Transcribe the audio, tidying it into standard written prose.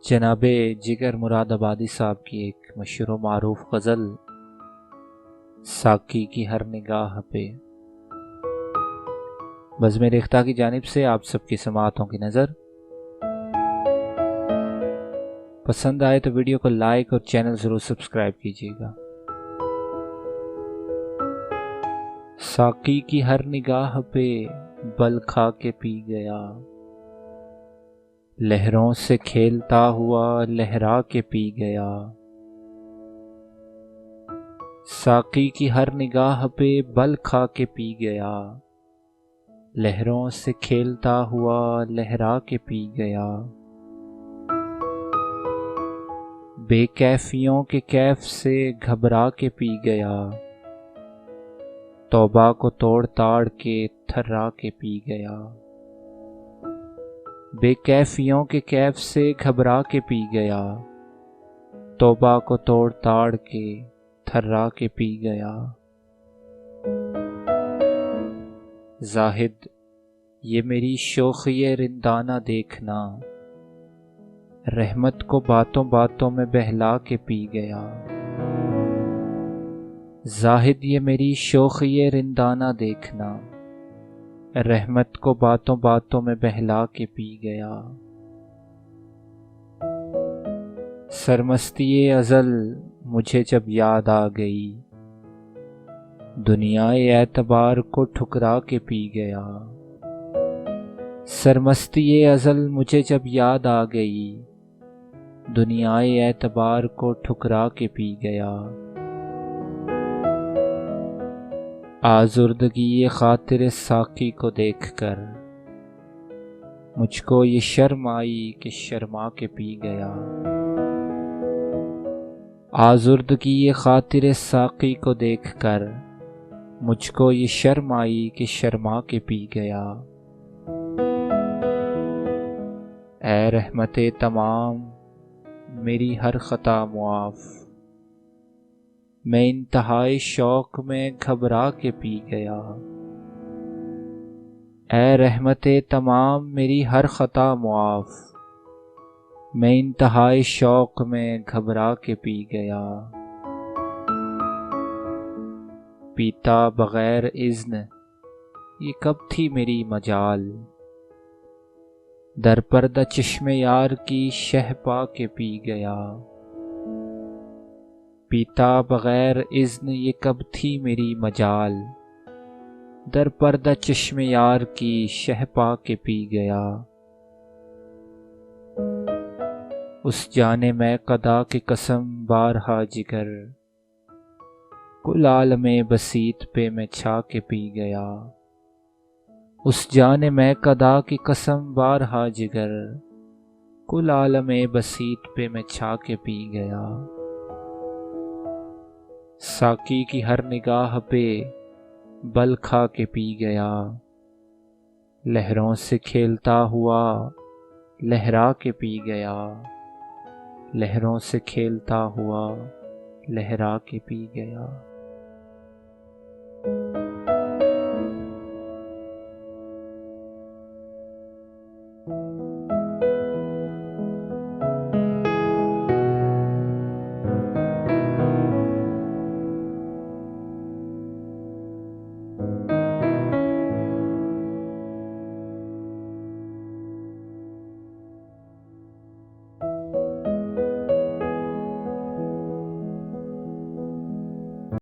جناب جگر مراد آبادی صاحب کی ایک مشہور و معروف غزل ساقی کی ہر نگاہ پہ بزم ریختہ کی جانب سے آپ سب کی سماعتوں کی نظر۔ پسند آئے تو ویڈیو کو لائک اور چینل ضرور سبسکرائب کیجیے گا۔ ساقی کی ہر نگاہ پہ بل کھا کے پی گیا، لہروں سے کھیلتا ہوا لہرا کے پی گیا۔ ساقی کی ہر نگاہ پہ بل کھا کے پی گیا، لہروں سے کھیلتا ہوا لہرا کے پی گیا۔ بے کیفیوں کے کیف سے گھبرا کے پی گیا، توبہ کو توڑ تاڑ کے تھرا کے پی گیا۔ بے کیفیوں کے کیف سے گھبرا کے پی گیا، توبہ کو توڑ تاڑ کے تھرا کے پی گیا۔ زاہد یہ میری شوخی رندانہ دیکھنا، رحمت کو باتوں باتوں میں بہلا کے پی گیا۔ زاہد یہ میری شوخی رندانہ دیکھنا، رحمت کو باتوں باتوں میں بہلا کے پی گیا۔ سرمستی ازل مجھے جب یاد آ گئی، دنیا اعتبار کو ٹھکرا کے پی گیا۔ سرمستی ازل مجھے جب یاد آ گئی، دنیا اعتبار کو ٹھکرا کے پی گیا۔ آزردگی خاطر ساقی کو دیکھ کر مجھ کو یہ شرم آئی کہ شرما کے پی گیا۔ آزردگی خاطر ساقی کو دیکھ کر مجھ کو یہ شرم آئی کہ شرما کے پی گیا۔ اے رحمت تمام میری ہر خطا معاف، میں انتہائی شوق میں گھبرا کے پی گیا۔ اے رحمت تمام میری ہر خطا معاف، میں انتہائی شوق میں گھبرا کے پی گیا۔ پیتا بغیر اذن یہ کب تھی میری مجال، در پردہ چشم یار کی شہ پا کے پی گیا۔ پیتا بغیر اذن یہ کب تھی میری مجال، در پردہ چشم یار کی شہ پا کے پی گیا۔ اس جانے میں قضا کی قسم بارہا جگر، کل عالم بسیط پہ میں چھا کے پی گیا۔ اس جانے میں قضا کی قسم بارہا جگر، کل عالم بسیط پہ میں چھا کے پی گیا۔ ساقی کی ہر نگاہ پہ بل کھا کے پی گیا، لہروں سے کھیلتا ہوا لہرا کے پی گیا۔ لہروں سے کھیلتا ہوا لہرا کے پی گیا۔